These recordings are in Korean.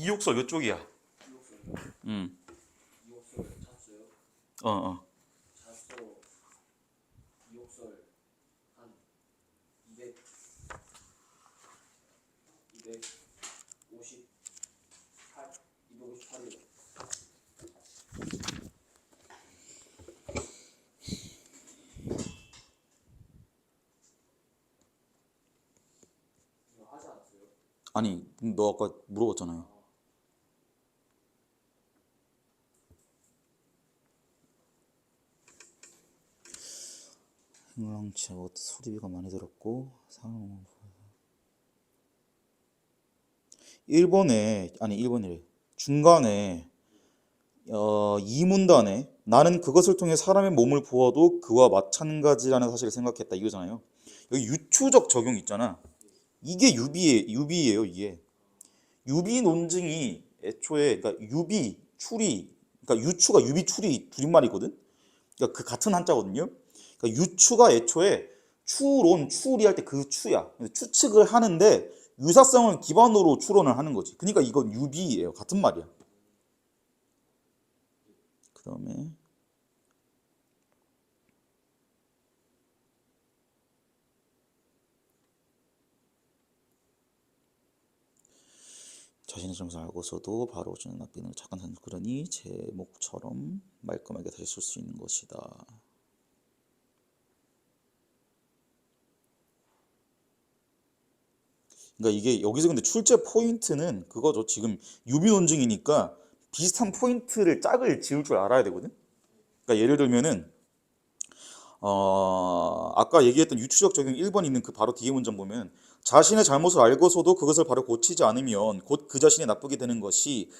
이욕설 이쪽이야. 이옥소요. 음. 이옥소 잤어요. 어. 잤어. 이옥설 한 200, 258, 258이요. 이거 하지 않았어요? 아니, 너 아까 물어봤잖아요. 행랑치하고 소리가 많이 들었고 상황 1번에 아니 1번이래. 중간에 이문단에 나는 그것을 통해 사람의 몸을 보아도 그와 마찬가지라는 사실을 생각했다 이거잖아요. 여기 유추적 적용 있잖아. 이게 유비예요, 이게. 유비 논증이 애초에 그러니까 유비, 추리, 그러니까 유추가 유비, 추리 줄임말이거든. 그러니까 그 같은 한자거든요. 그러니까 유추가 애초에 추론, 추리할 때 그 추야. 추측을 하는데 유사성을 기반으로 추론을 하는 거지. 그러니까 이건 유비예요. 같은 말이야. 그다음에 자신의 잘못을 알고서도 바로 주는 납비는 착한 사람 그러니 제목처럼 말끔하게 다시 쓸 수 있는 것이다. 그러니까 이게 여기서 근데 출제 포인트는 그거죠. 지금 유비 논증이니까 비슷한 포인트를 짝을 지을 줄 알아야 되거든. 그러니까 예를 들면은 아까 얘기했던 유추적 적용 1번 있는 그 바로 뒤에 문장 보면 자신의 잘못을 알고서도 그것을 바로 고치지 않으면 곧 그 자신이 나쁘게 되는 것이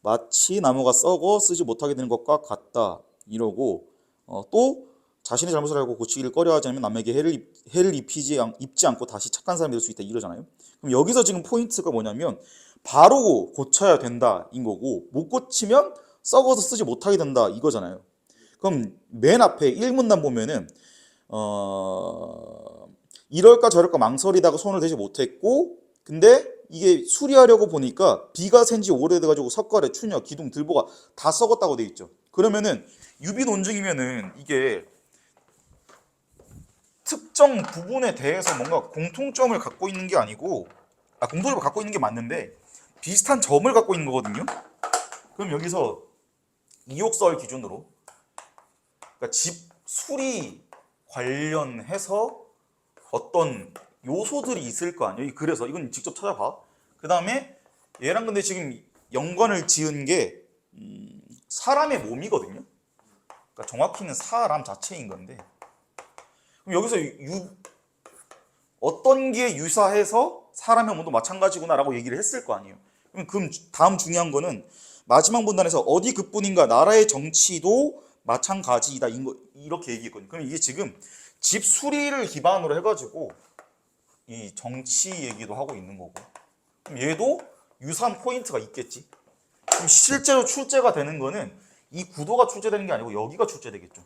마치 나무가 썩어 쓰지 못하게 되는 것과 같다 이러고 또 자신의 잘못을 알고 고치기를 꺼려하지 않으면 남에게 해를 입지 않고 다시 착한 사람이 될 수 있다 이러잖아요. 그럼 여기서 지금 포인트가 뭐냐면 바로 고쳐야 된다인 거고 못 고치면 썩어서 쓰지 못하게 된다 이거잖아요. 그럼 맨 앞에 1문단 보면은 이럴까 저럴까 망설이다가 손을 대지 못했고 근데 이게 수리하려고 보니까 비가 샌 지 오래돼가지고 석가래, 추녀, 기둥, 들보가 다 썩었다고 돼 있죠. 그러면은 유비 논증이면은 이게 특정 부분에 대해서 뭔가 공통점을 갖고 있는 게 아니고 공통점을 갖고 있는 게 맞는데 비슷한 점을 갖고 있는 거거든요. 그럼 여기서 이욕설 기준으로 그러니까 집 수리 관련해서 어떤 요소들이 있을 거 아니에요. 그래서 이건 직접 찾아봐. 그 다음에 얘랑 근데 지금 연관을 지은 게 사람의 몸이거든요. 그러니까 정확히는 사람 자체인 건데 그럼 여기서 어떤 게 유사해서 사람의 몸도 마찬가지구나라고 얘기를 했을 거 아니에요. 그럼 다음 중요한 거는 마지막 문단에서 어디 그뿐인가 나라의 정치도 마찬가지이다 이렇게 얘기했거든요. 그럼 이게 지금 집 수리를 기반으로 해가지고 이 정치 얘기도 하고 있는 거고 그럼 얘도 유사한 포인트가 있겠지. 그럼 실제로 출제가 되는 거는 이 구도가 출제되는 게 아니고 여기가 출제되겠죠.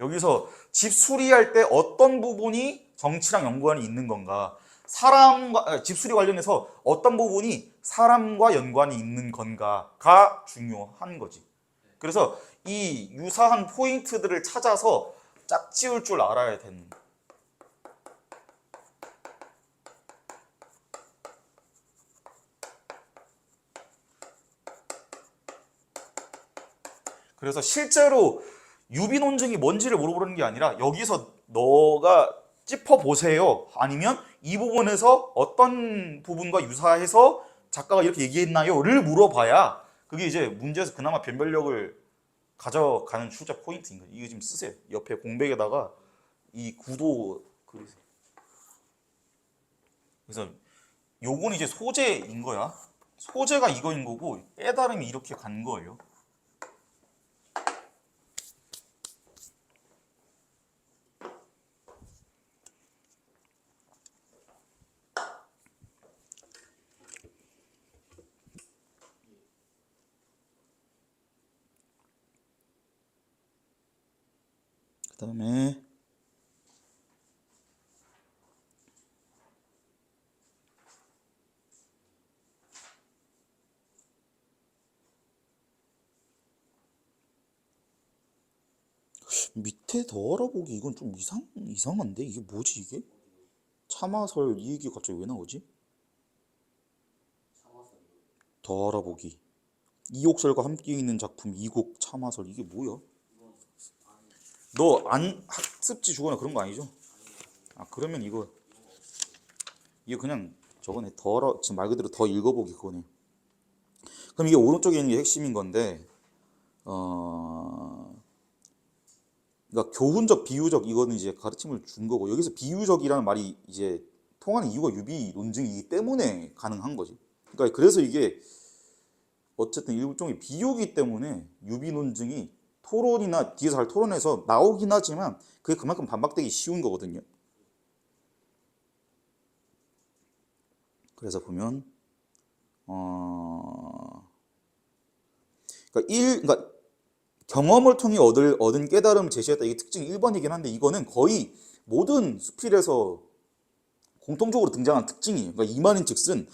여기서 집 수리할 때 어떤 부분이 정치랑 연관이 있는 건가 사람과 집 수리 관련해서 어떤 부분이 사람과 연관이 있는 건가가 중요한 거지. 그래서 이 유사한 포인트들을 찾아서 짝지을 줄 알아야 되는. 그래서 실제로 유비 논증이 뭔지를 물어보는 게 아니라 여기서 너가 짚어보세요. 아니면 이 부분에서 어떤 부분과 유사해서 작가가 이렇게 얘기했나요?를 물어봐야 그게 이제 문제에서 그나마 변별력을 가져가는 출제 포인트인 거예요. 이거 좀 쓰세요. 옆에 공백에다가 이 구도 그리세요. 그래서 요건 이제 소재인 거야. 소재가 이거인 거고 깨달음이 이렇게 간 거예요. 그 다음에 밑에 더 알아보기 이건 좀 이상한데 이게 뭐지 이게? 참화설 이 얘기 갑자기 왜 나오지? 참아서요. 더 알아보기 이옥설과 함께 있는 작품 이곡 참화설 이게 뭐야? 이건 아니 너 안 학습지 주거나 그런 거 아니죠? 아 그러면 이거 그냥 저거네 지금 말 그대로 더 읽어보기 그거네. 그럼 이게 오른쪽에 있는 게 핵심인 건데 그러니까 교훈적 비유적 이거는 이제 가르침을 준 거고 여기서 비유적이라는 말이 이제 통하는 이유가 유비 논증이기 때문에 가능한 거지. 그러니까 그래서 이게 어쨌든 일종의 비유기 때문에 유비 논증이 토론이나 뒤에서 잘 토론해서 나오긴 하지만 그게 그만큼 반박되기 쉬운 거거든요. 그래서 보면 그러니까 경험을 통해 얻은 깨달음을 제시했다. 이게 특징 1번이긴 한데 이거는 거의 모든 수필에서 공통적으로 등장한 특징이에요. 그러니까 이 말인 즉슨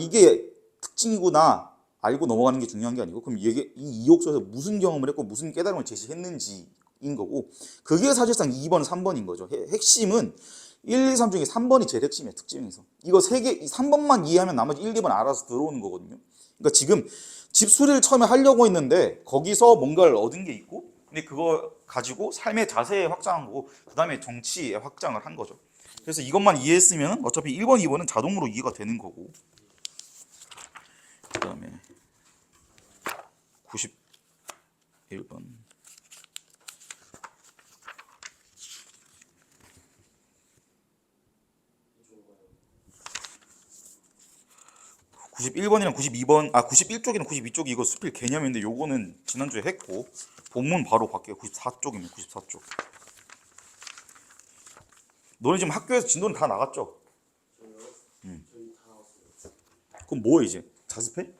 이게 특징이구나 알고 넘어가는 게 중요한 게 아니고 그럼 이게 이 이옥서에서 무슨 경험을 했고 무슨 깨달음을 제시했는지인 거고 그게 사실상 2번, 3번인 거죠. 핵심은 1, 2, 3 중에 3번이 제일 핵심이에요. 특징에서. 이거 3개, 3번만 이해하면 나머지 1, 2번 알아서 들어오는 거거든요. 그러니까 지금 집수리를 처음에 하려고 했는데 거기서 뭔가를 얻은 게 있고 근데 그거 가지고 삶의 자세에 확장한 거고 그 다음에 정치에 확장을 한 거죠. 그래서 이것만 이해했으면 어차피 1번, 2번은 자동으로 이해가 되는 거고 그 다음에 91번 91번이랑 92번 91쪽이랑 92쪽이 이거 수필 개념인데 요거는 지난주에 했고 본문 바로 밖에 94쪽입니다. 94쪽 너네 지금 학교에서 진도는 다 나갔죠? 저요? 저희 다 나왔어요. 그럼 뭐 이제 자습해?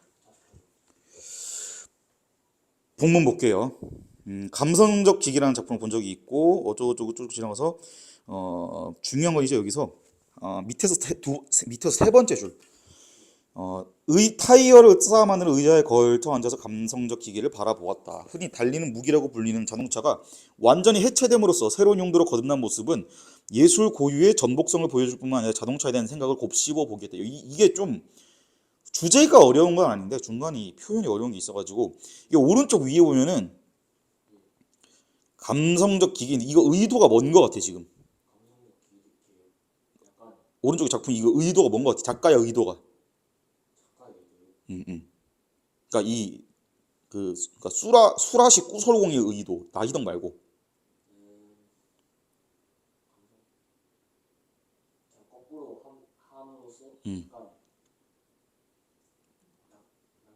본문 볼게요. 감성적 기기라는 작품을 본 적이 있고 어쩌고저쩌고 쭉 지나가서 중요한 건 이제 여기서 밑에서 세 번째 줄 타이어를 쌓아만드는 의자에 걸터 앉아서 감성적 기기를 바라보았다. 흔히 달리는 무기라고 불리는 자동차가 완전히 해체됨으로써 새로운 용도로 거듭난 모습은 예술 고유의 전복성을 보여줄 뿐만 아니라 자동차에 대한 생각을 곱씹어 보게 돼요. 이게 좀 주제가 어려운 건 아닌데 중간이 표현이 어려운 게 있어가지고 이게 오른쪽 위에 보면은 감성적 기기 이거 의도가 뭔 것 같아 지금 감성적 기획이에요. 약간 오른쪽 작품 이거 의도가 뭔 것 같아 작가의 의도가 작가의 의도요. 그러니까 그러니까 수라시 꾸설공의 의도 나희덕 말고 자, 거꾸로 함으로써 음. 약간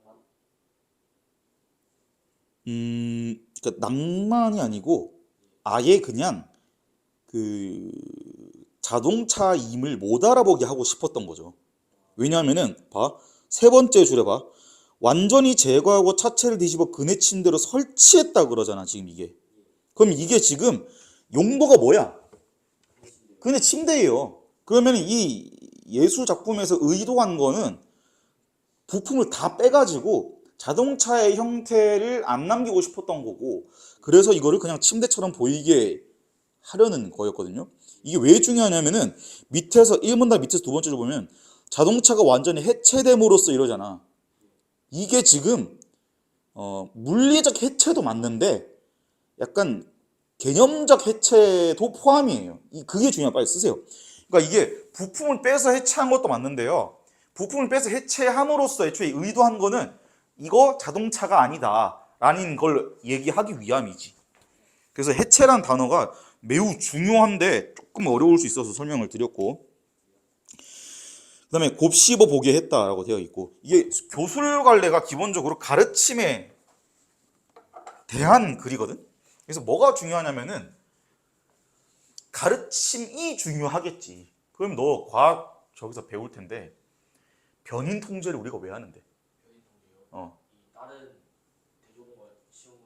낭만? 그러니까 낭만이 아니고 아예 그냥 그 자동차임을 못 알아보게 하고 싶었던 거죠. 왜냐하면은 세 번째 줄에 완전히 제거하고 차체를 뒤집어 그네 침대로 설치했다 그러잖아 지금 이게. 그럼 이게 지금 용도가 뭐야? 그네 침대예요. 그러면 이 예술 작품에서 의도한 거는 부품을 다 빼가지고 자동차의 형태를 안 남기고 싶었던 거고 그래서 이거를 그냥 침대처럼 보이게 하려는 거였거든요. 이게 왜 중요하냐면은 밑에서 1문단 밑에서 두 번째로 보면 자동차가 완전히 해체됨으로써 이러잖아. 이게 지금 물리적 해체도 맞는데 약간 개념적 해체도 포함이에요. 그게 중요한 빨리 쓰세요. 그러니까 이게 부품을 빼서 해체한 것도 맞는데요. 부품을 빼서 해체함으로써 애초에 의도한 거는 이거 자동차가 아니다라는 걸 얘기하기 위함이지. 그래서 해체란 단어가 매우 중요한데 조금 어려울 수 있어서 설명을 드렸고 그 다음에 곱씹어 보게 했다라고 되어 있고 이게 교술관례가 기본적으로 가르침에 대한 글이거든. 그래서 뭐가 중요하냐면은 가르침이 중요하겠지. 그럼 너 과학 저기서 배울 텐데 변인 통제를 우리가 왜 하는데? 변인 통제요. 어. 이 다른 대조공과 시험을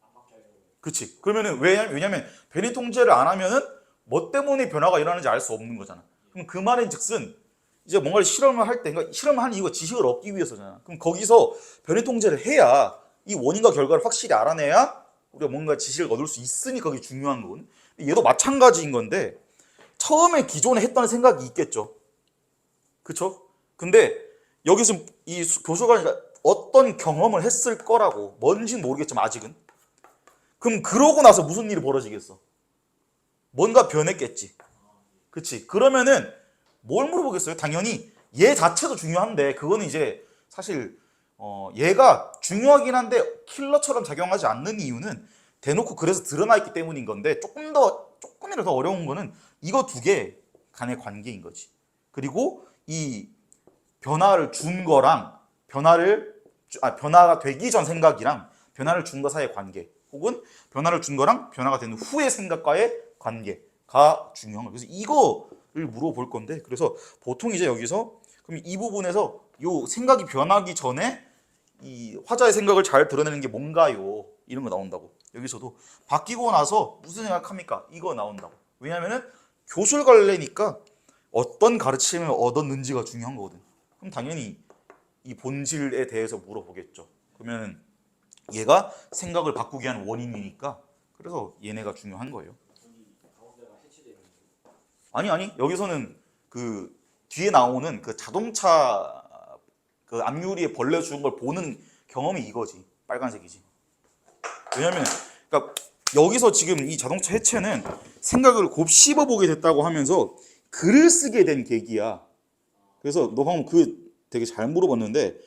안 받게 하려고. 그치. 그러면은 왜냐면 변이 통제를 안 하면은 뭐 때문에 변화가 일어나는지 알 수 없는 거잖아. 그럼 그 말인즉슨 이제 뭔가를 실험을 할 때, 그러니까 실험을 하는 이유가 지식을 얻기 위해서잖아. 그럼 거기서 변이 통제를 해야 이 원인과 결과를 확실히 알아내야 우리가 뭔가 지식을 얻을 수 있으니 그게 중요한 거거든. 얘도 마찬가지인 건데 처음에 기존에 했던 생각이 있겠죠. 그쵸? 근데 여기서 이 교수가 어떤 경험을 했을 거라고, 뭔지는 모르겠지만 아직은. 그럼 그러고 나서 무슨 일이 벌어지겠어? 뭔가 변했겠지. 그치? 그러면은 뭘 물어보겠어요? 당연히 얘 자체도 중요한데 그거는 이제 사실 얘가 중요하긴 한데 킬러처럼 작용하지 않는 이유는 대놓고 그래서 드러나 있기 때문인 건데 조금이라도 더 어려운 거는 이거 두 개 간의 관계인 거지. 그리고 이 변화를 준 거랑 변화가 되기 전 생각이랑 변화를 준 거 사이의 관계, 혹은 변화를 준 거랑 변화가 된 후의 생각과의 관계가 중요한 거예요. 그래서 이거를 물어볼 건데, 그래서 보통 이제 여기서 그럼 이 부분에서 요 생각이 변하기 전에 이 화자의 생각을 잘 드러내는 게 뭔가요? 이런 거 나온다고. 여기서도 바뀌고 나서 무슨 생각합니까? 이거 나온다고. 왜냐면은 교술 관례니까 어떤 가르침을 얻었는지가 중요한 거거든. 그럼 당연히 이 본질에 대해서 물어보겠죠. 그러면 얘가 생각을 바꾸게 한 원인이니까, 그래서 얘네가 중요한 거예요. 아니 여기서는 그 뒤에 나오는 그 자동차 그 앞유리에 벌레 죽은 걸 보는 경험이 이거지. 빨간색이지. 왜냐면 그러니까 여기서 지금 이 자동차 해체는 생각을 곱씹어 보게 됐다고 하면서 글을 쓰게 된 계기야. 그래서 너 방금 그 되게 잘 물어봤는데,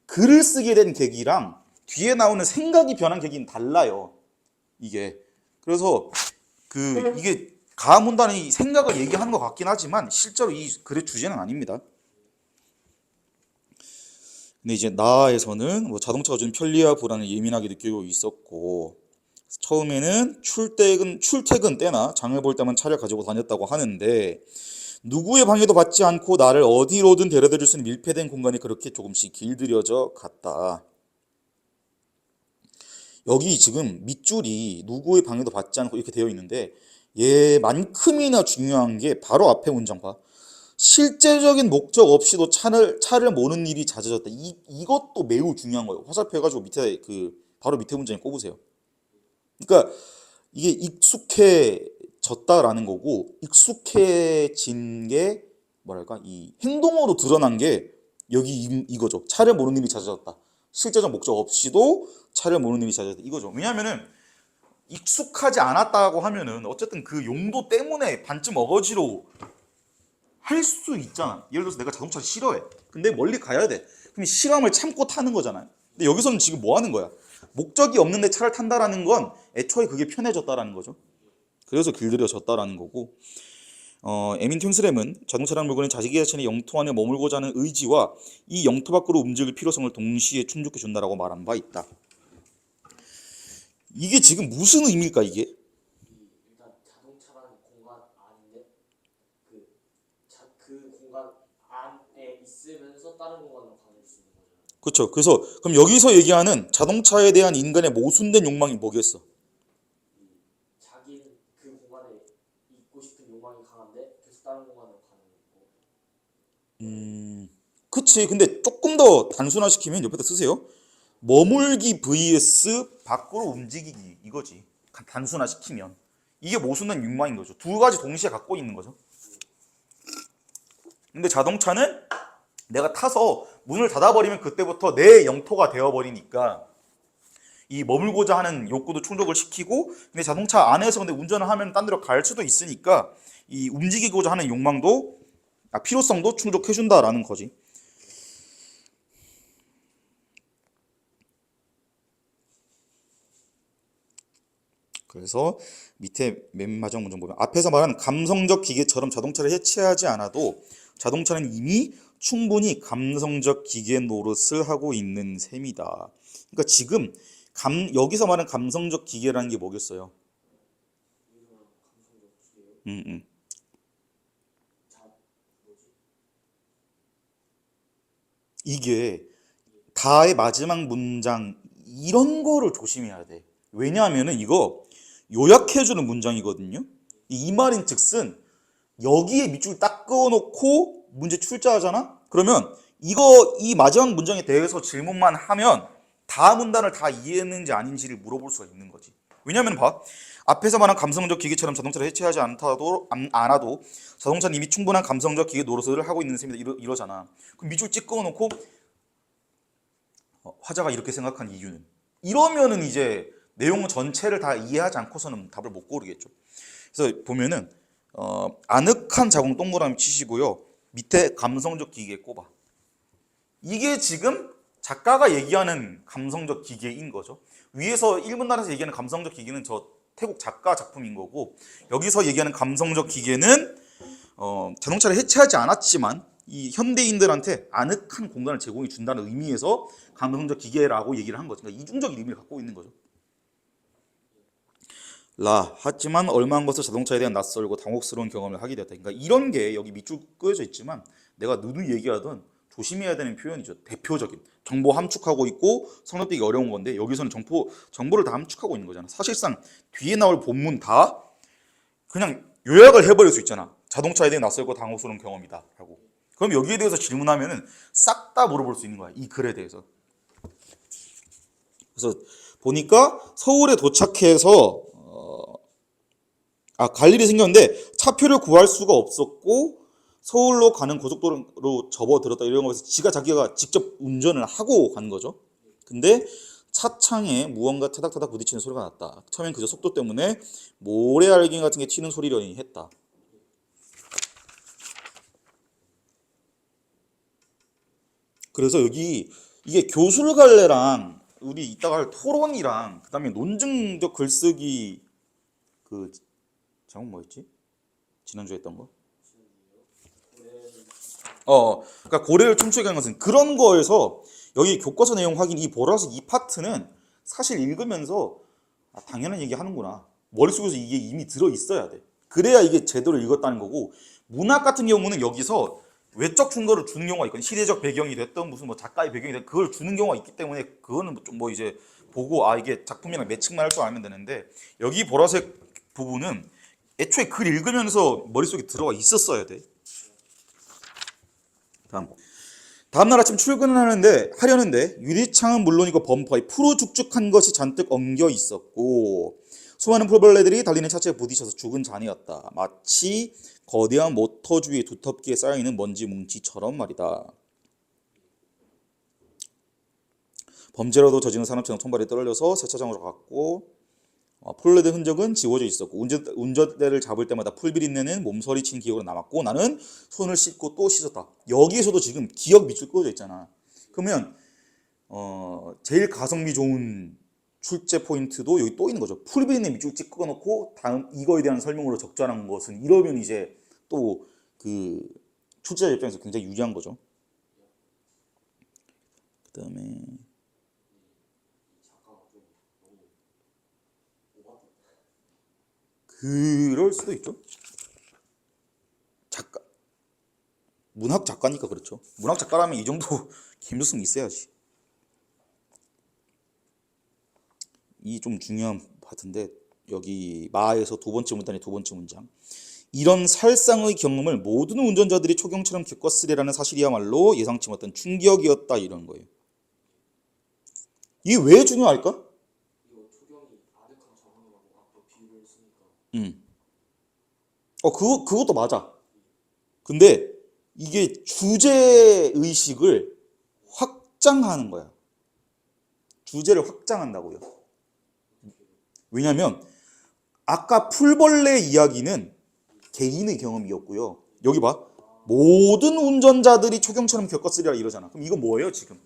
글을 쓰게 된 계기랑 뒤에 나오는 생각이 변한 계기는 달라요. 이게. 그래서 이게 가문단이 생각을 얘기하는 것 같긴 하지만 실제로 이 글의 주제는 아닙니다. 근데 이제 나에서는 뭐 자동차가 주는 편리와 불안을 예민하게 느끼고 있었고, 처음에는 출퇴근 때나 장을 볼 때만 차를 가지고 다녔다고 하는데, 누구의 방해도 받지 않고 나를 어디로든 데려다 줄 수 있는 밀폐된 공간이 그렇게 조금씩 길들여져 갔다. 여기 지금 밑줄이 누구의 방해도 받지 않고 이렇게 되어 있는데, 얘만큼이나 중요한 게 바로 앞에 문장 봐. 실제적인 목적 없이도 차를 모는 일이 잦아졌다. 이것도 매우 중요한 거예요. 화살표 해가지고 밑에 바로 밑에 문장에 꼽으세요. 그러니까 이게 익숙해졌다라는 거고, 익숙해진 게 뭐랄까, 이 행동으로 드러난 게 여기 이거죠. 차를 모는 일이 잦아졌다. 실제적 목적 없이도 차를 모는 일이 잦아졌다. 이거죠. 왜냐하면은 익숙하지 않았다고 하면은 어쨌든 그 용도 때문에 반쯤 어거지로 할 수 있잖아. 예를 들어서 내가 자동차를 싫어해. 근데 멀리 가야 돼. 그럼 실함을 참고 타는 거잖아요. 근데 여기서는 지금 뭐 하는 거야? 목적이 없는데 차를 탄다라는 건 애초에 그게 편해졌다라는 거죠. 그래서 길들여졌다라는 거고, 에민 팅스램은 자동차라는 물건은 자기 자신의 영토 안에 머물고자 하는 의지와 이 영토 밖으로 움직일 필요성을 동시에 충족해 준다라고 말한 바 있다. 이게 지금 무슨 의미일까 이게? 일단 자동차라는 공간 안인데 그 공간 안에 있으면서 다른 공간으로 가질 수 있는 거잖아요. 그렇죠. 그래서 그럼 여기서 얘기하는 자동차에 대한 인간의 모순된 욕망이 뭐겠어? 자기는 그 공간에 있고 싶은 욕망이 강한데 계속 다른 공간으로 가는 거. 그치. 근데 조금 더 단순화시키면 옆에다 쓰세요. 머물기 vs 밖으로 움직이기, 이거지. 단순화시키면 이게 모순된 욕망인 거죠. 두 가지 동시에 갖고 있는 거죠. 근데 자동차는 내가 타서 문을 닫아버리면 그때부터 내 영토가 되어버리니까 이 머물고자 하는 욕구도 충족을 시키고, 근데 자동차 안에서 근데 운전을 하면 딴 데로 갈 수도 있으니까 이 움직이고자 하는 욕망도, 필요성도 충족해준다라는 거지. 그래서 밑에 맨 마지막 문장 보면 앞에서 말한 감성적 기계처럼 자동차를 해체하지 않아도 자동차는 이미 충분히 감성적 기계 노릇을 하고 있는 셈이다. 그러니까 지금 여기서 말하는 감성적 기계라는 게 뭐겠어요? 감성적 기계요? 음. 이게 다의 마지막 문장 이런 거를 조심해야 돼. 왜냐하면은 이거 요약해주는 문장이거든요. 이 말인 즉슨 여기에 밑줄 딱 그어놓고 문제 출제하잖아? 그러면 이 마지막 문장에 대해서 질문만 하면 다 문단을 다 이해했는지 아닌지를 물어볼 수가 있는 거지. 왜냐면 봐. 앞에서 말한 감성적 기계처럼 자동차를 해체하지 않아도 자동차는 이미 충분한 감성적 기계 노릇을 하고 있는 셈이다. 이러잖아. 그럼 밑줄 찍어 놓고 화자가 이렇게 생각한 이유는, 이러면은 이제 내용 전체를 다 이해하지 않고서는 답을 못 고르겠죠. 그래서 보면은 아늑한 자궁 동그라미 치시고요. 밑에 감성적 기계 꼽아. 이게 지금 작가가 얘기하는 감성적 기계인 거죠. 위에서 1분단에서 얘기하는 감성적 기계는 저 태국 작가 작품인 거고, 여기서 얘기하는 감성적 기계는 자동차를 해체하지 않았지만 이 현대인들한테 아늑한 공간을 제공해 준다는 의미에서 감성적 기계라고 얘기를 한 거죠. 그러니까 이중적인 의미를 갖고 있는 거죠. 하지만 얼마 한 것을 자동차에 대한 낯설고 당혹스러운 경험을 하게 되었다. 그러니까 이런 게 여기 밑줄 그어져 있지만 내가 누누이 얘기하던 조심해야 되는 표현이죠. 대표적인 정보 함축하고 있고 성립되기 어려운 건데, 여기서는 정보를 다 함축하고 있는 거잖아. 사실상 뒤에 나올 본문 다 그냥 요약을 해버릴 수 있잖아. 자동차에 대한 낯설고 당혹스러운 경험이다 라고. 그럼 여기에 대해서 질문하면은 싹 다 물어볼 수 있는 거야, 이 글에 대해서. 그래서 보니까 서울에 도착해서 갈 일이 생겼는데 차표를 구할 수가 없었고 서울로 가는 고속도로로 접어들었다, 이런 거에서 자기가 직접 운전을 하고 간 거죠. 근데 차창에 무언가 타닥타닥 부딪히는 소리가 났다. 처음엔 그저 속도 때문에 모래알갱이 같은 게 튀는 소리려니 했다. 그래서 여기 이게 교술 갈래랑 우리 이따가 할 토론이랑 그다음에 논증적 글쓰기 그 제목 뭐였지? 지난주에 했던 거? 그러니까 고래를 춤추게 하는 것은 그런 거에서 여기 교과서 내용 확인, 이 보라색 이 파트는 사실 읽으면서 당연한 얘기 하는구나, 머릿속에서 이게 이미 들어 있어야 돼. 그래야 이게 제대로 읽었다는 거고, 문학 같은 경우는 여기서 외적 증거를 주는 경우가 있거든. 시대적 배경이 됐던 무슨 뭐 작가의 배경이 됐던 그걸 주는 경우가 있기 때문에 그거는 좀 뭐 이제 보고 이게 작품이랑 매칭만 할 줄 알면 되는데, 여기 보라색 부분은 애초에 글 읽으면서 머릿속에 들어가 있었어야 돼. 다음 날 아침 출근을 하려는데 유리창은 물론이고 범퍼에 푸르죽죽한 것이 잔뜩 엉겨 있었고 수많은 풀벌레들이 달리는 차체에 부딪혀서 죽은 잔이었다. 마치 거대한 모터 주위에 두텁게 쌓여있는 먼지 뭉치처럼 말이다. 범죄라도 저지른 사람처럼 손발이 떨려서 세차장으로 갔고 풀레드 흔적은 지워져 있었고 운전대를 잡을 때마다 풀비린내는 몸서리 친 기억으로 남았고 나는 손을 씻고 또 씻었다. 여기에서도 지금 기억 밑줄 그어져 있잖아. 그러면 제일 가성비 좋은 출제 포인트도 여기 또 있는 거죠. 풀비린내 밑줄 찍어 놓고 다음 이거에 대한 설명으로 적절한 것은, 이러면 이제 또 그 출제자 입장에서 굉장히 유리한 거죠. 그 다음에 그럴 수도 있죠. 작가, 문학 작가니까 그렇죠. 문학 작가라면 이 정도 감수성이 있어야지. 이 좀 중요한 파트인데, 여기 마에서 두 번째 문단의 두 번째 문장. 이런 살상의 경험을 모든 운전자들이 초경처럼 겪었으리라는 사실이야말로 예상치 못한 충격이었다, 이런 거예요. 이게 왜 중요할까? 이거 초경이 아늑한 자궁이라고 아까 비유를 했으니까. 그것도 맞아. 근데 이게 주제 의식을 확장하는 거야. 주제를 확장한다고요. 왜냐면 아까 풀벌레 이야기는 개인의 경험이었고요. 여기 봐. 모든 운전자들이 초경처럼 겪었으리라 이러잖아. 그럼 이거 뭐예요, 지금?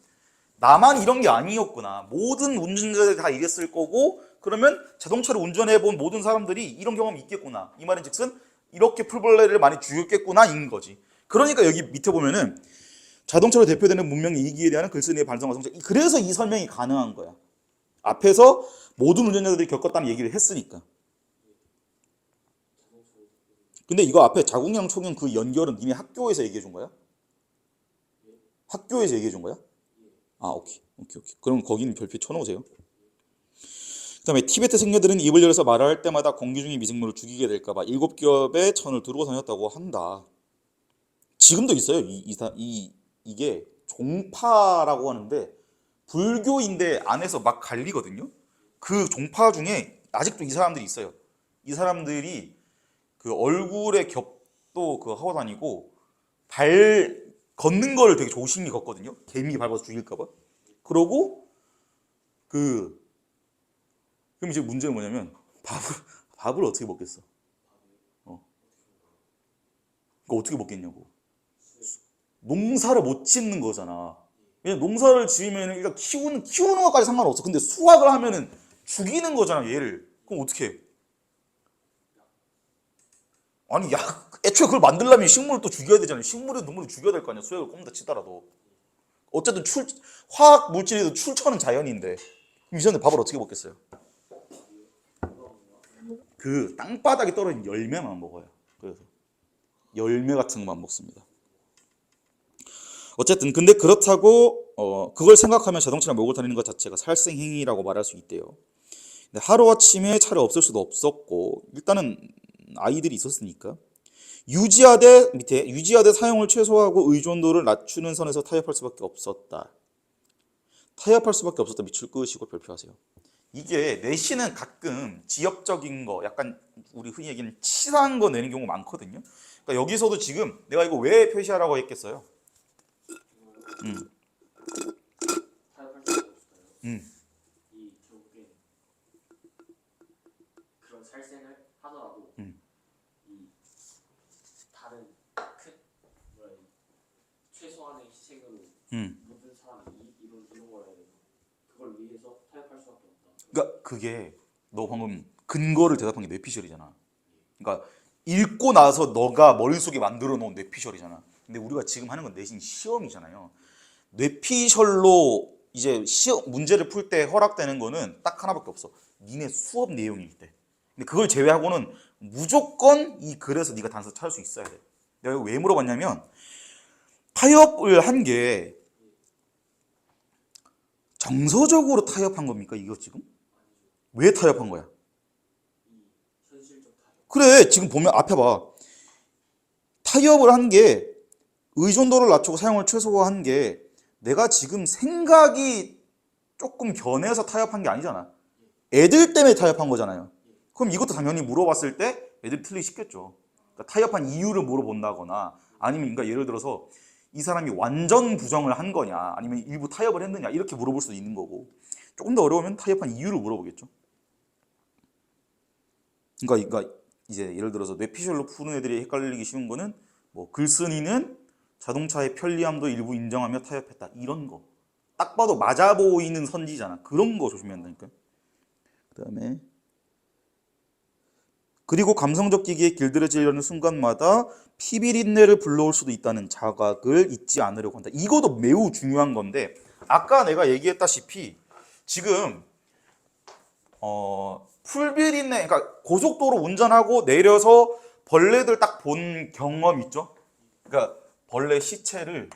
나만 이런 게 아니었구나. 모든 운전자들이 다 이랬을 거고, 그러면 자동차를 운전해본 모든 사람들이 이런 경험이 있겠구나. 이 말인 즉슨 이렇게 풀벌레를 많이 죽였겠구나 인 거지. 그러니까 여기 밑에 보면은 자동차로 대표되는 문명의 이기에 대한 글쓴이의 반성과 성장. 그래서 이 설명이 가능한 거야. 앞에서 모든 운전자들이 겪었다는 얘기를 했으니까. 근데 이거 앞에 자궁형 초경 그 연결은 니네 학교에서 얘기해 준 거야? 학교에서 얘기해 준 거야? 오케이. 그럼 거기는 별표 쳐놓으세요. 그 다음에 티베트 승려들은 입을 열어서 말을 할 때마다 공기 중의 미생물을 죽이게 될까봐 7겹의 천을 두르고 다녔다고 한다. 지금도 있어요. 이게 종파라고 하는데 불교인데 안에서 막 갈리거든요. 그 종파 중에 아직도 이 사람들이 있어요. 이 사람들이 그 얼굴에 겹도 그 하고 다니고 발 걷는 거를 되게 조심히 걷거든요. 개미 밟아서 죽일까 봐. 그러고 그 그럼 이제 문제는 뭐냐면 밥을 어떻게 먹겠어? 어. 그거 어떻게 먹겠냐고. 농사를 못 짓는 거잖아. 왜냐면 농사를 지으면 일단 키우는 것까지 상관없어. 근데 수확을 하면은 죽이는 거잖아, 얘를. 그럼 어떻게 해? 아니, 야, 애초에 그걸 만들려면 식물을 또 죽여야 되잖아요. 식물은 동물을 죽여야 될 거 아니야. 수액을 꼽는다 치더라도. 어쨌든 화학 물질에도 출처는 자연인데. 그럼 이 사람들 밥을 어떻게 먹겠어요? 그 땅바닥에 떨어진 열매만 먹어요. 그래서 열매 같은 것만 먹습니다. 어쨌든 근데 그렇다고 그걸 생각하면 자동차를 몰고 다니는 것 자체가 살생행위라고 말할 수 있대요. 근데 하루아침에 차를 없앨 수도 없었고 일단은 아이들이 있었으니까 밑에 유지하되 사용을 최소화하고 의존도를 낮추는 선에서 타협할 수밖에 없었다. 타협할 수밖에 없었다. 밑줄 그으시고 별표하세요. 이게 내신은 가끔 지역적인 거 약간 우리 흔히 얘기하는 치사한 거 내는 경우 많거든요. 그러니까 여기서도 지금 내가 이거 왜 표시하라고 했겠어요? 타협할 수 없어요. 음. 이 결국에 그런 살생을 하더라도 이 다른 큰 뭐라 해야 되지? 최소한의 희생으로 모든 사람이 이런 걸 해야 돼서 그걸 위해서 타협할 수밖에 없다. 그러니까 그게 너 방금 근거를 대답한 게 뇌피셜이잖아. 그러니까 읽고 나서 너가 머릿속에 만들어 놓은 뇌피셜이잖아. 근데 우리가 지금 하는 건 내신 시험이잖아요. 뇌피셜로 이제 시험 문제를 풀 때 허락되는 거는 딱 하나밖에 없어. 니네 수업 내용일 때. 근데 그걸 제외하고는 무조건 이 글에서 네가 단서 찾을 수 있어야 돼. 내가 이거 왜 물어봤냐면 타협을 한 게 정서적으로 타협한 겁니까? 이거 지금? 왜 타협한 거야? 이 현실적 타협. 그래, 지금 보면 앞에 봐. 타협을 한 게 의존도를 낮추고 사용을 최소화한 게 내가 지금 생각이 조금 변해서 타협한 게 아니잖아. 애들 때문에 타협한 거잖아요. 그럼 이것도 당연히 물어봤을 때 애들이 틀리기 쉽겠죠. 그러니까 타협한 이유를 물어본다거나 아니면 그러니까 예를 들어서 이 사람이 완전 부정을 한 거냐 아니면 일부 타협을 했느냐 이렇게 물어볼 수도 있는 거고 조금 더 어려우면 타협한 이유를 물어보겠죠. 그러니까 이제 예를 들어서 뇌피셜로 푸는 애들이 헷갈리기 쉬운 거는 뭐 글쓴이는 자동차의 편리함도 일부 인정하며 타협했다 이런 거. 딱 봐도 맞아 보이는 선지잖아. 그런 거 조심해야 한다니까. 그다음에 그리고 감성적 기기에 길들여지려는 순간마다 피비린내를 불러올 수도 있다는 자각을 잊지 않으려고 한다. 이것도 매우 중요한 건데 아까 내가 얘기했다시피 지금 풀비린내 그러니까 고속도로 운전하고 내려서 벌레들 딱 본 경험 있죠? 그러니까 벌레 시체를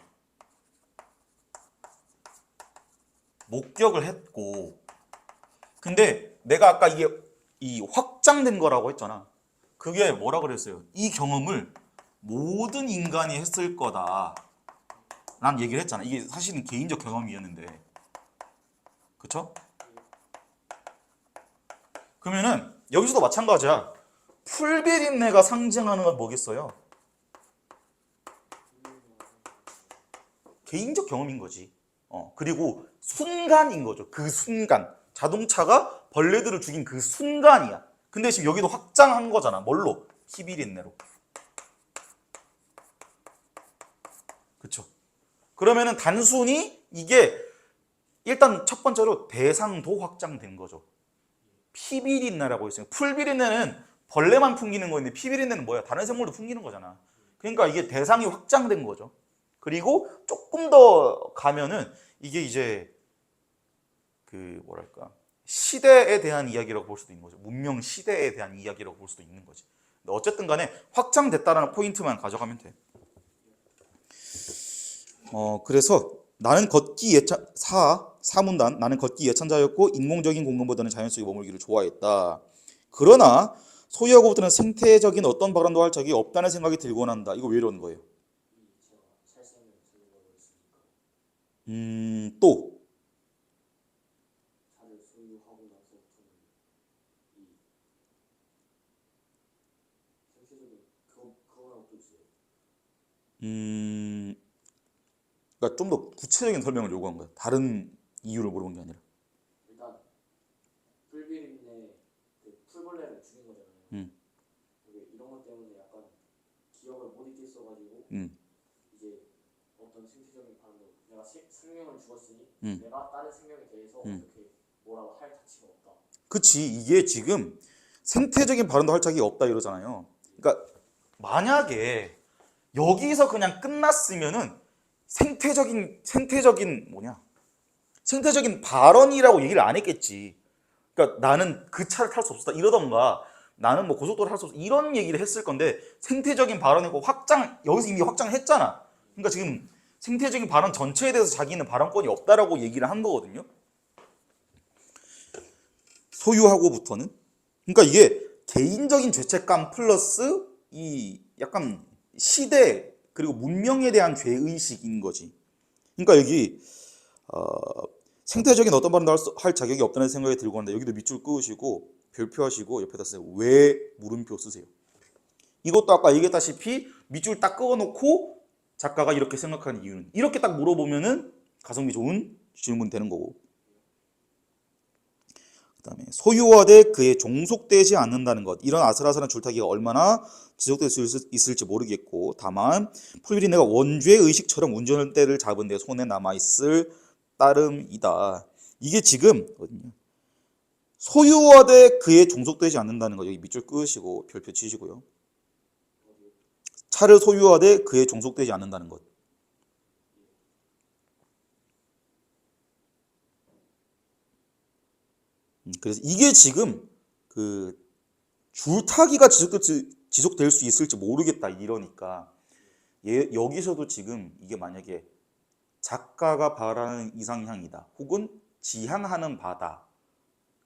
목격을 했고 근데 내가 아까 이게 이 확장된 거라고 했잖아. 그게 뭐라 그랬어요? 이 경험을 모든 인간이 했을 거다. 난 얘기를 했잖아. 이게 사실은 개인적 경험이었는데. 그쵸? 그러면은 여기서도 마찬가지야. 풀비린내가 상징하는 건 뭐겠어요? 개인적 경험인 거지. 그리고 순간인 거죠. 그 순간. 자동차가 벌레들을 죽인 그 순간이야. 근데 지금 여기도 확장한 거잖아. 뭘로? 피비린내로. 그쵸? 그러면은 단순히 이게 일단 첫 번째로 대상도 확장된 거죠. 피비린내라고 있어요. 풀비린내는 벌레만 풍기는 거인데 피비린내는 뭐야? 다른 생물도 풍기는 거잖아. 그러니까 이게 대상이 확장된 거죠. 그리고 조금 더 가면은 이게 이제 그 뭐랄까 시대에 대한 이야기라고 볼 수도 있는 거죠. 문명 시대에 대한 이야기라고 볼 수도 있는 거지. 근데 어쨌든 간에 확장됐다라는 포인트만 가져가면 돼. 그래서 나는 걷기 예찬 사문단 나는 걷기 예찬자였고 인공적인 공간보다는 자연 속에 머물기를 좋아했다. 그러나 소유하고부터는 생태적인 어떤 발언도 할 적이 없다는 생각이 들곤 한다. 이거 왜 이러는 거예요? 제가 살생을 들고 있으니까 또 생태적인 그거랑 또 있어요. 그러니까 좀 더 구체적인 설명을 요구한 거야. 다른 이유를 물어본 게 아니라. 일단 풀비린내 그 풀벌레를 죽인 거잖아요. 음. 이런 것 때문에 약간 기억을 못 잊겠어가지고 음. 이제 어떤 생태적인 반응도 내가 생명을 죽었으니 음. 내가 다른 생명에 대해서 어떻게 뭐라고 할 가치가 없다. 그치. 이게 지금 생태적인 발언도 할 자격이 없다 이러잖아요. 그러니까 만약에 여기서 그냥 끝났으면은 생태적인 뭐냐? 생태적인 발언이라고 얘기를 안 했겠지. 그러니까 나는 그 차를 탈 수 없었다 이러던가 나는 뭐 고속도로 탈 수 없었다 이런 얘기를 했을 건데 생태적인 발언이고 여기서 이미 확장을 했잖아. 그러니까 지금 생태적인 발언 전체에 대해서 자기는 발언권이 없다라고 얘기를 한 거거든요. 소유하고부터는. 그러니까 이게 개인적인 죄책감 플러스 이 약간 시대 그리고 문명에 대한 죄의식인 거지. 그러니까 여기 생태적인 어떤 발언도 할 자격이 없다는 생각이 들고 한다. 여기도 밑줄 그으시고 별표하시고 옆에다 쓰세요. 왜 물음표 쓰세요. 이것도 아까 얘기했다시피 밑줄 딱 그어놓고 작가가 이렇게 생각하는 이유는 이렇게 딱 물어보면은 가성비 좋은 질문 되는 거고. 그다음에 소유화돼 그에 종속되지 않는다는 것. 이런 아슬아슬한 줄타기가 얼마나 지속될 수 있을지 모르겠고 다만 풀비린내가 원죄 의식처럼 운전대를 잡은 데 손에 남아있을 따름이다. 이게 지금 소유화돼 그에 종속되지 않는다는 거 여기 밑줄 끄시고 별표 치시고요. 차를 소유화돼 그에 종속되지 않는다는 것. 그래서 이게 지금 그 줄타기가 지속될 수 있을지 모르겠다 이러니까 여기서도 지금 이게 만약에 작가가 바라는 이상향이다 혹은 지향하는 바다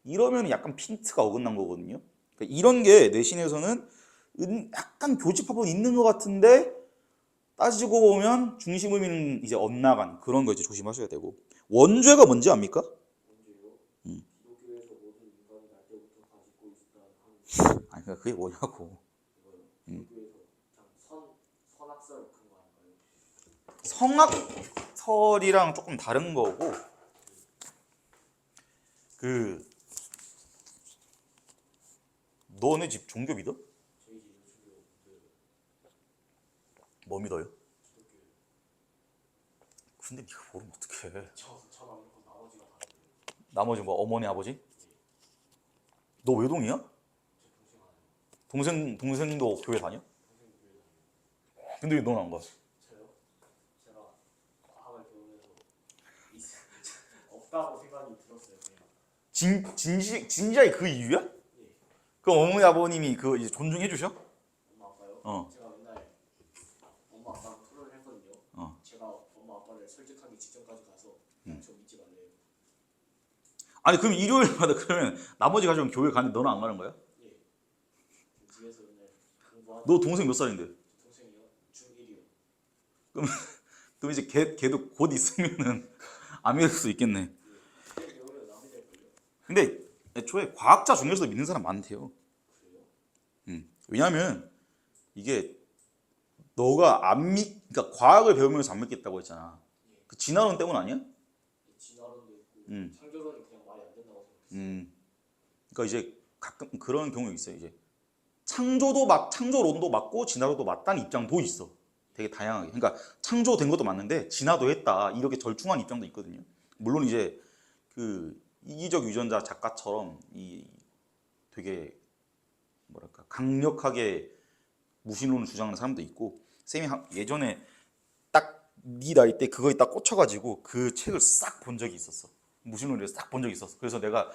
이러면 약간 핀트가 어긋난 거거든요. 그러니까 이런 게 내신에서는 약간 교집합은 있는 것 같은데 따지고 보면 중심 의미는 이제 엇나간 그런 거 이제 조심하셔야 되고 원죄가 뭔지 압니까? 먼저요. 기독교에서 모든 인간이 날 때부터 가지고 있었다는 아니 그러니까 그게 뭐냐고. 이거요. 기독교에서 그냥 선악설 그런 거 아닐까요? 성악설이랑 조금 다른 거고 그 너네 집 종교 믿어? 저희 집은 종교 뭐 믿어요? 기독교예요. 근데 네가 모르면 어떡해. 저만 믿고 나머지가 다 믿어요. 나머지 뭐 어머니 아버지? 너 외동이야? 제 동생 하나요. 동생도 교회 다녀? 동생 교회 다녀요. 근데 왜 너는 안 가? 저요? 제가 과학을 배우면서 없다고 생각이 들었어요. 그냥. 진지하게 그 이유야? 예. 그럼 어머니 아버님이 그 이제 존중해 주셔? 엄마 아빠요? 어. 제가 맨날 엄마 아빠랑 토론을 했거든요. 어. 제가 엄마 아빠를 설득하기 직전까지 가서 그냥 저 믿지 말래요. 아니 그럼 일요일마다 그러면 나머지 가족은 교회 가는데 너는 안 가는 거야? 예. 집에서 맨날 공부하고. 너 동생 몇 살인데? 동생이요? 중1이요. 그럼 이제 걔도 곧 있으면은 안 믿을 수 있겠네. 배우면 남이 될걸요? 근데 애초에 과학자 중에서도 믿는 사람 많대요. 그래요? 왜냐면 이게 너가 그러니까 과학을 배우면서 안 믿겠다고 했잖아. 그 진화론 때문 아니야? 진화론도 있고 음. 창조론이 그냥 말이 안 된다고 생각했어요. 그러니까 이제 가끔 그런 경우 있어요. 이제 창조론도 맞고 진화론도 맞다는 입장도 있어. 되게 다양하게. 그러니까 창조된 것도 맞는데 진화도 했다. 이렇게 절충한 입장도 있거든요. 물론 이제 그 이기적 유전자 작가처럼 이 되게 뭐랄까 강력하게 무신론을 주장하는 사람도 있고 쌤이 예전에 딱 네 나이 때 그거에 딱 꽂혀가지고 그 책을 싹 본 적이 있었어. 무신론을 싹 본 적이 있었어. 그래서 내가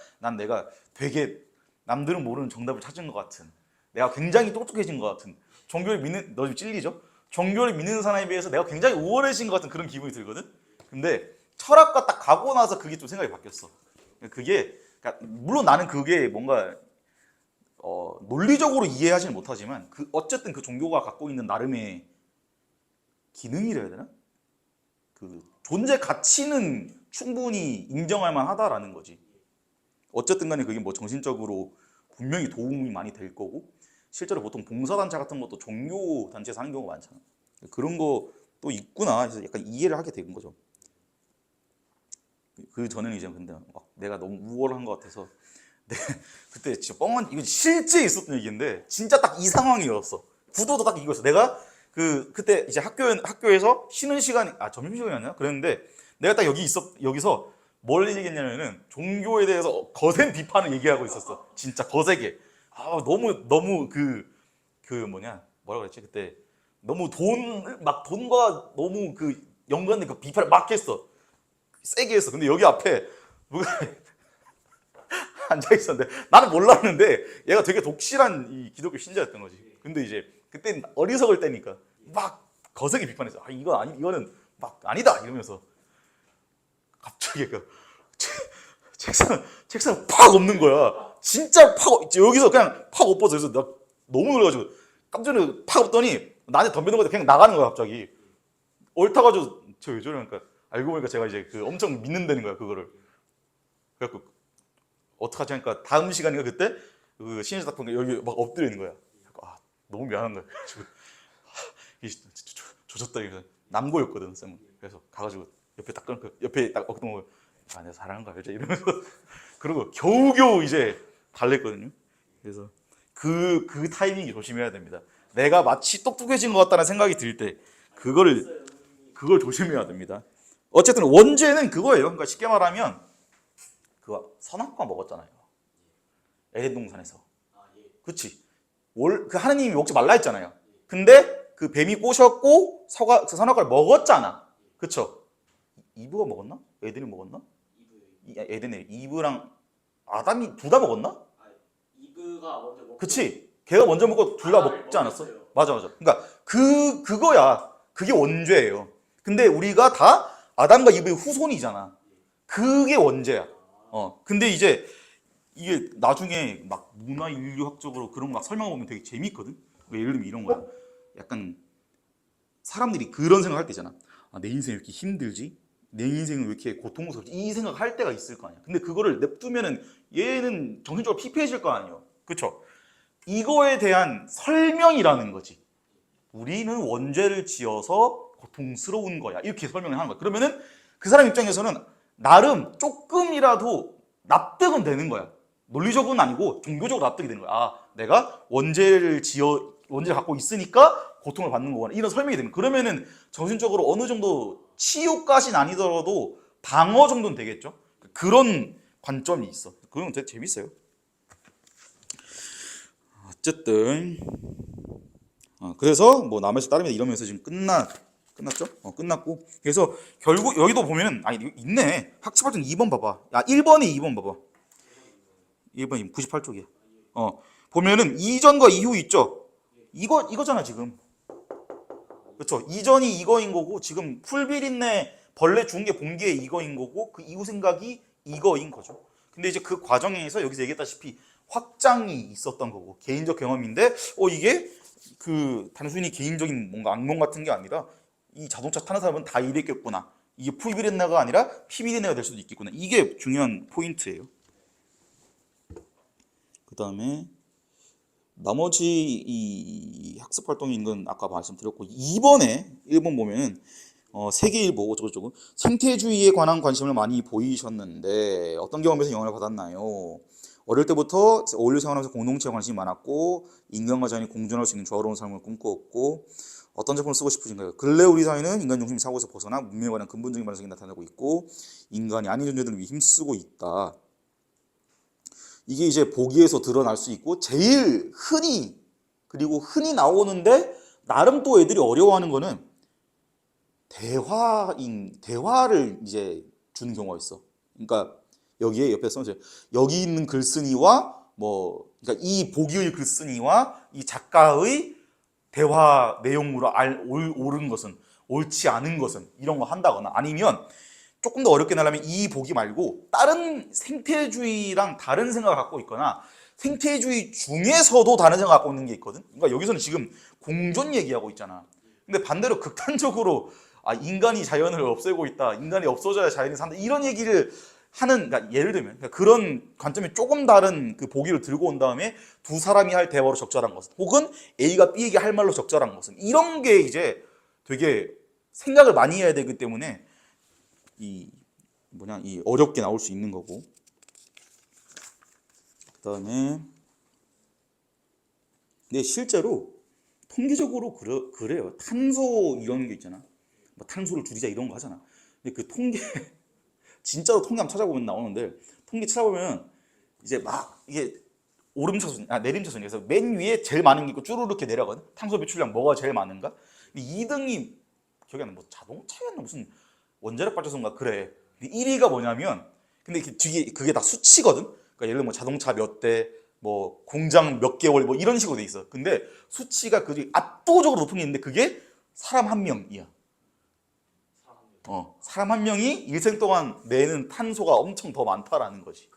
되게 남들은 모르는 정답을 찾은 것 같은 내가 굉장히 똑똑해진 것 같은 종교를 믿는 너 좀 찔리죠? 종교를 믿는 사람에 비해서 내가 굉장히 우월해진 것 같은 그런 기분이 들거든. 근데 철학과 딱 가고 나서 그게 좀 생각이 바뀌었어. 그러니까 물론 나는 그게 뭔가 논리적으로 이해하지는 못하지만 어쨌든 그 종교가 갖고 있는 나름의 기능이라 해야 되나? 그 존재 가치는 충분히 인정할 만하다라는 거지. 어쨌든 간에 그게 뭐 정신적으로 분명히 도움이 많이 될 거고 실제로 보통 봉사단체 같은 것도 종교 단체에서 하는 경우가 많잖아. 그런 거 또 있구나. 그래서 약간 이해를 하게 된 거죠. 그 전에는 이제 근데 막 내가 너무 우월한 것 같아서 그때 진짜 뻥한 이거 실제 있었던 얘기인데 진짜 딱 이 상황이었어. 구도도 딱 이거였어. 내가 그때 이제 학교에서 쉬는 시간 점심 시간이었나 그랬는데 내가 딱 여기서 뭘 얘기했냐면은 종교에 대해서 거센 비판을 얘기하고 있었어. 진짜 거세게. 너무 뭐라 그랬지 그때 너무 돈과 너무 그 연관된 그 비판을 막 했어. 세게 했어. 근데 여기 앞에 누가 앉아 있었는데 나는 몰랐는데 얘가 되게 독실한 이 기독교 신자였던 거지. 근데 이제 그때 어리석을 때니까 막 거세게 비판했어. 이거는 막 아니다 이러면서 갑자기 책상 팍 엎는 거야. 진짜 여기서 그냥 팍 엎어져. 그래서 나 너무 놀라가지고 깜짝 놀라서 팍 엎더니 나한테 덤비는 거다 그냥 나가는 거야 갑자기. 옳다가지고 저 왜 저러니까 알고 보니까 제가 이제 엄청 믿는다는 거야 그거를. 그래갖고 어떡하지 하니까 다음 시간인가 그때 그 신인사 딱 보니까 여기 막 엎드려 있는 거야. 너무 미안한 거야. 그래가지고 조졌다 이거 남고였거든 쌤은. 그래서 가가지고 옆에 딱 엎드려 보고 내가 사랑한 거야 이러면서 그러고 겨우겨우 이제 달랬거든요. 그래서 그 타이밍이 조심해야 됩니다. 내가 마치 똑똑해진 것 같다는 생각이 들 때 그걸 조심해야 됩니다. 어쨌든 원죄는 그거예요. 그러니까 쉽게 말하면 그 선악과 먹었잖아요. 에덴 동산에서. 그렇지. 그 하나님이 먹지 말라 했잖아요. 근데 그 뱀이 꼬셨고 그 선악과를 먹었잖아. 그렇죠? 이브가 먹었나? 에덴이 먹었나? 에덴에 이브랑 아담이 둘 다 먹었나? 이브가 먼저 먹고. 그치. 걔가 먼저 먹고 둘 다 먹지 않았어? 맞아. 그러니까 그거야. 그게 원죄예요. 근데 우리가 다 아담과 이브의 후손이잖아. 그게 원죄야. 근데 이제 이게 나중에 막 문화 인류학적으로 그런 거 막 설명하면 되게 재밌거든. 예를 들면 이런 거야. 약간 사람들이 그런 생각할 때잖아. 내 인생이 왜 이렇게 힘들지? 내 인생은 왜 이렇게 고통스럽지? 이 생각할 때가 있을 거 아니야. 근데 그거를 냅두면은 얘는 정신적으로 피폐해질 거 아니에요. 그렇죠? 이거에 대한 설명이라는 거지. 우리는 원죄를 지어서 고통스러운 거야. 이렇게 설명을 하는 거야. 그러면은 그 사람 입장에서는 나름 조금이라도 납득은 되는 거야. 논리적은 아니고 종교적으로 납득이 되는 거야. 내가 원죄를 갖고 있으니까 고통을 받는 거구나. 이런 설명이 되는 거야. 그러면은 정신적으로 어느 정도 치유까지는 아니더라도 방어 정도는 되겠죠. 그런 관점이 있어. 그건 되게 재밌어요. 어쨌든 그래서 뭐 남에서 따르면 이러면서 지금 끝났죠? 끝났고 그래서 결국 여기도 보면은 있네. 학습활동 2번 봐봐. 1번에 2번 봐봐. 1번 98쪽이야. 보면은 이전과 이후 있죠? 이거잖아 지금. 그렇죠? 이전이 이거인 거고 지금 풀비린내 벌레 죽은 게 본 게 이거인 거고 그 이후 생각이 이거인 거죠. 근데 이제 그 과정에서 여기서 얘기했다시피 확장이 있었던 거고 개인적 경험인데 이게 그 단순히 개인적인 뭔가 악몽 같은 게 아니라 이 자동차 타는 사람은 다 이랬겠구나. 이게 풀비린내가 아니라 피비린내가 될 수도 있겠구나. 이게 중요한 포인트예요. 그 다음에 나머지 이 학습 활동인 건 아까 말씀드렸고 2번에 1번 보면은 세계일보 어쩌고저쩌고 생태주의에 관한 관심을 많이 보이셨는데 어떤 경험에서 영향을 받았나요? 어릴 때부터 어울려 생활하면서 공동체에 관심이 많았고 인간과 자연이 공존할 수 있는 조화로운 삶을 꿈꿔왔고 어떤 작품을 쓰고 싶으신가요? 근래 우리 사회는 인간 중심 사고에서 벗어나 문명에 관한 근본적인 반성이 나타나고 있고 인간이 아닌 존재들을 위해 힘쓰고 있다. 이게 이제 보기에서 드러날 수 있고 제일 흔히 나오는데 나름 또 애들이 어려워하는 거는 대화를 이제 주는 경우가 있어. 그러니까 여기에 옆에 써서 여기 있는 글쓴이와 그러니까 이 보기의 글쓴이와 이 작가의 대화 내용으로 옳은 것은 옳지 않은 것은 이런 거 한다거나 아니면 조금 더 어렵게 나려면 이 보기 말고 다른 생태주의랑 다른 생각을 갖고 있거나 생태주의 중에서도 다른 생각을 갖고 있는 게 있거든. 그러니까 여기서는 지금 공존 얘기하고 있잖아. 근데 반대로 극단적으로 인간이 자연을 없애고 있다. 인간이 없어져야 자연이 산다. 이런 얘기를 하는, 그러니까 예를 들면 그러니까 그런 관점이 조금 다른 그 보기를 들고 온 다음에 두 사람이 할 대화로 적절한 것은, 혹은 A가 B에게 할 말로 적절한 것은, 이런 게 이제 되게 생각을 많이 해야 되기 때문에 이 이 어렵게 나올 수 있는 거고. 그다음에 근데 실제로 통계적으로 그래요. 탄소 이런 게 있잖아. 뭐 탄소를 줄이자 이런 거 하잖아. 근데 그 통계 진짜로 통계 한번 찾아보면 나오는데, 통계 찾아보면 이제 막 이게 오름차순, 내림차순이에서 맨 위에 제일 많은 게 있고 쭈루룩 이렇게 내려가거든. 탄소 배출량 뭐가 제일 많은가? 2등이 기억이 안 나. 뭐 자동차였나 무슨 원자력 발전소인가 그래. 1위가 뭐냐면, 근데 이게 뒤에 그게 다 수치거든. 그러니까 예를 들면 뭐 자동차 몇 대, 뭐 공장 몇 개월, 뭐 이런 식으로 돼 있어. 근데 수치가 그 압도적으로 높은 게 있는데 그게 사람 한 명이야. 사람 한 명이 일생 동안 내는 탄소가 엄청 더 많다라는 거지.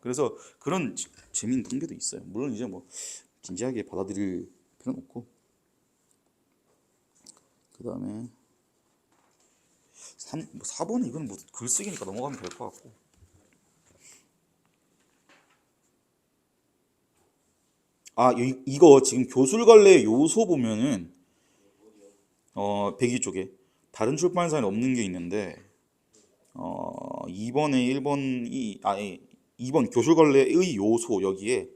그래서 그런 재미있는 통계도 있어요. 물론 이제 뭐 진지하게 받아들일 필요는 없고. 그 다음에 4번은 이건 뭐 글쓰기니까 넘어가면 될 것 같고. 이거 지금 교술관례 요소 보면은 102쪽에 다른 출판사에는 없는 게 있는데 2번에 2번 교술관례의 요소 여기에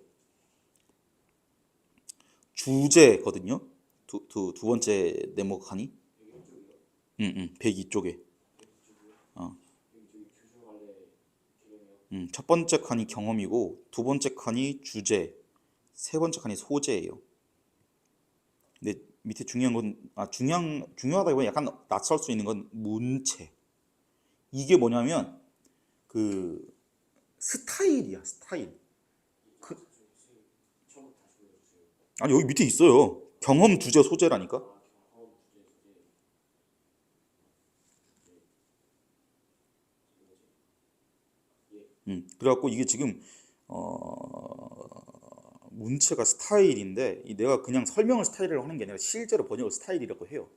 주제거든요. 두 번째 네모 칸이 102쪽에 첫 번째 칸이 경험이고 두 번째 칸이 주제, 세 번째 칸이 소재예요. 근데 밑에 중요한 건 중요하다기보다 약간 낯설 수 있는 건 문체. 이게 뭐냐면 그 스타일이야, 스타일. 아니 여기 밑에 있어요. 경험, 주제, 소재라니까. 그래갖고 이게 지금 문체가 스타일인데, 내가 그냥 설명을 스타일이라고 하는 게 아니라 실제로 번역을 스타일이라고 해요.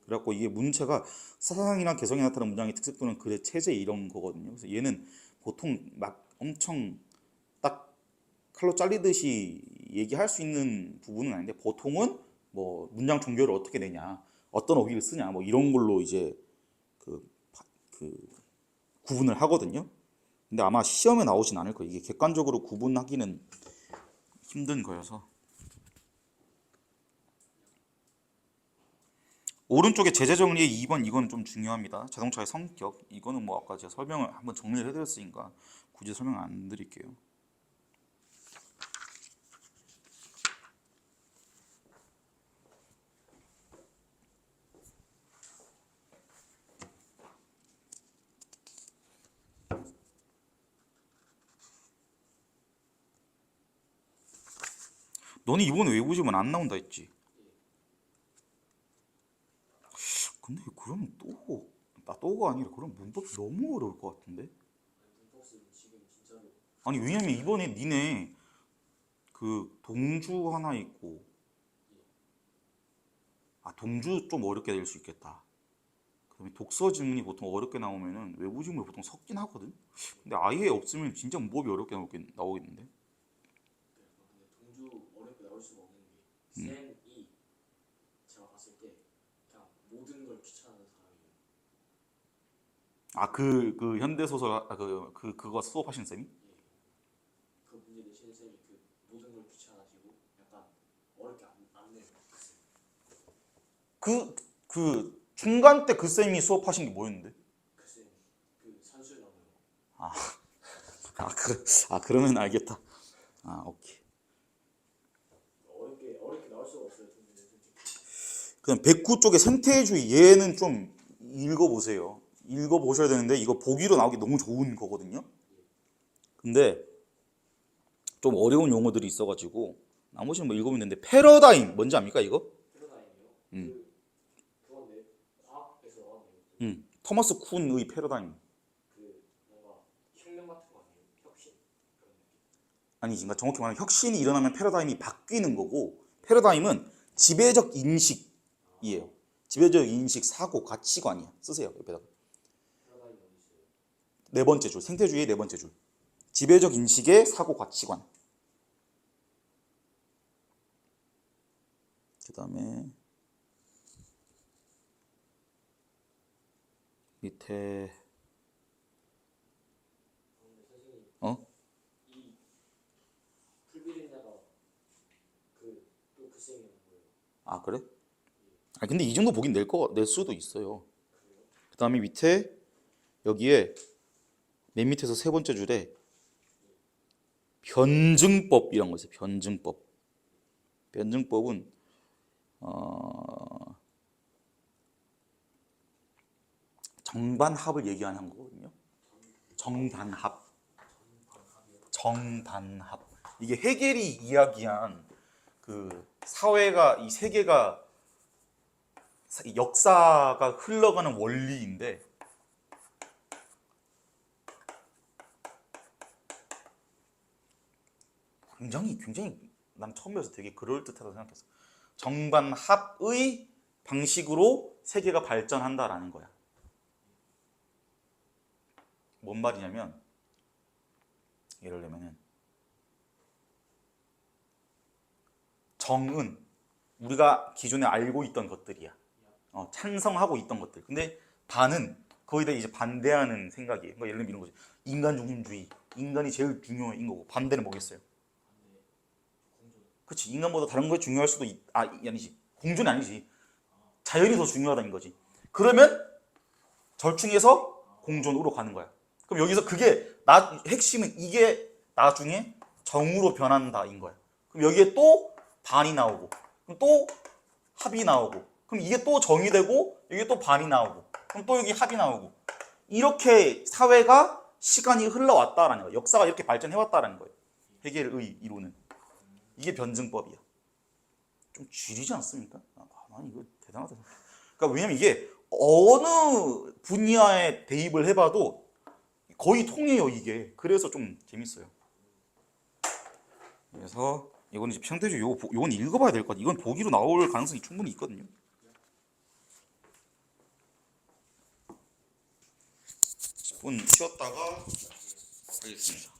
그래갖고 이게 문체가 사상이나 개성이 나타나는 문장의 특색 또는 글의 체제 이런 거거든요. 그래서 얘는 보통 막 엄청 딱 칼로 잘리듯이 얘기할 수 있는 부분은 아닌데, 보통은 뭐 문장 종결을 어떻게 내냐, 어떤 어휘를 쓰냐, 뭐 이런 걸로 이제 그 구분을 하거든요. 근데 아마 시험에 나오진 않을 거예요. 이게 객관적으로 구분하기는 힘든 거여서. 오른쪽에 제재 정리의 2번, 이거는 좀 중요합니다. 자동차의 성격. 이거는 뭐 아까 제가 설명을 한번 정리를 해드렸으니까 굳이 설명 안 드릴게요. 너는 이번에 외부지문 안 나온다 했지? 근데 그러면 또가 아니라 그럼 문법이 너무 어려울 것 같은데? 아니 왜냐면 이번에 니네 그 동주 하나 있고, 동주 좀 어렵게 될 수 있겠다. 그다음에 독서 지문이 보통 어렵게 나오면은 외부 지문이 보통 섞긴 하거든. 근데 아예 없으면 진짜 문법이 어렵게 나오겠는데? 동주 어렵게 나올 수가 없는 게 쌤이 제가 봤을 때 그냥 모든 걸 귀찮아하는 사람이에요. 그 현대소설 그거 수업하신 쌤이? 그 문제 내시는 쌤이 그 모든 걸 귀찮아하시고 약간 어렵게 안 내요. 그 중간 때 그 쌤이 수업하신 게 뭐였는데? 그 쌤, 그 산술 나오는 거. 그러면 알겠다. 오케이. 어렵게 나올 수가 없어요. 동주는 솔직히. 그냥 109쪽의 생태주의, 얘는 좀 읽어보세요. 읽어보셔야 되는데 이거 보기로 나오기 너무 좋은 거거든요. 근데 좀 어려운 용어들이 있어가지고 나머지는 뭐 읽으면 되는데, 패러다임 뭔지 압니까 이거? 패러다임이요? 그건 과학에서 나오는 토마스 쿤의 패러다임. 그 뭔가 혁명 같은 거 아니에요? 혁신 그런 느낌. 아니지, 그러니까 정확히 말하면 혁신이 일어나면 패러다임이 바뀌는 거고, 패러다임은 지배적 인식이에요. 지배적 인식, 사고, 가치관이야. 쓰세요 옆에다가. 패러다임이 어디 있어요? 네 번째 줄, 생태주의의 네 번째 줄. 지배적 인식의 사고 가치관. 그 다음에 밑에 근데 선생님 어? 이 불비린내가 그또그 쌤이란 거예요. 아 그래? 아 근데 이 정도 보긴 낼 수도 있어요. 그 다음에 밑에 여기에 맨 밑에서 세 번째 줄에 변증법이란 거 있어요. 변증법. 변증법은 정반합을 얘기하는 거거든요. 정반합. 정반합. 이게 헤겔이 이야기한 그 사회가 이 세계가 역사가 흘러가는 원리인데 굉장히 난 처음 배워서 되게 그럴듯하다고 생각했어. 정반합의 방식으로 세계가 발전한다라는 거야. 뭔 말이냐면 예를 들면은 정은 우리가 기존에 알고 있던 것들이야. 찬성하고 있던 것들. 근데 반은 거의 다 이제 반대하는 생각이에요. 그러니까 예를 들면 이런 거지. 인간 중심주의. 인간이 제일 중요한 거고 반대는 뭐겠어요? 그렇지. 인간보다 다른 거 중요할 수도 아니지. 공존이 아니지. 자연이 더 중요하다는 거지. 그러면 절충해서 공존으로 가는 거야. 그럼 여기서 그게 핵심은 이게 나중에 정으로 변한다인 거야. 그럼 여기에 또 반이 나오고, 그럼 또 합이 나오고, 그럼 이게 또 정이 되고, 여기에 또 반이 나오고, 그럼 또 여기 합이 나오고. 이렇게 사회가 시간이 흘러왔다라는 거야. 역사가 이렇게 발전해왔다라는 거예요. 헤겔의 이론은. 이게 변증법이야. 좀 쥐리지 않습니까? 난 이거 대단하다. 그러니까 왜냐면 이게 어느 분야에 대입을 해봐도 거의 통해요 이게. 그래서 좀 재밌어요. 그래서 이건 이제 평대주 요건 읽어봐야 될 것 같아요. 이건 보기로 나올 가능성이 충분히 있거든요. 10분 쉬었다가 하겠습니다.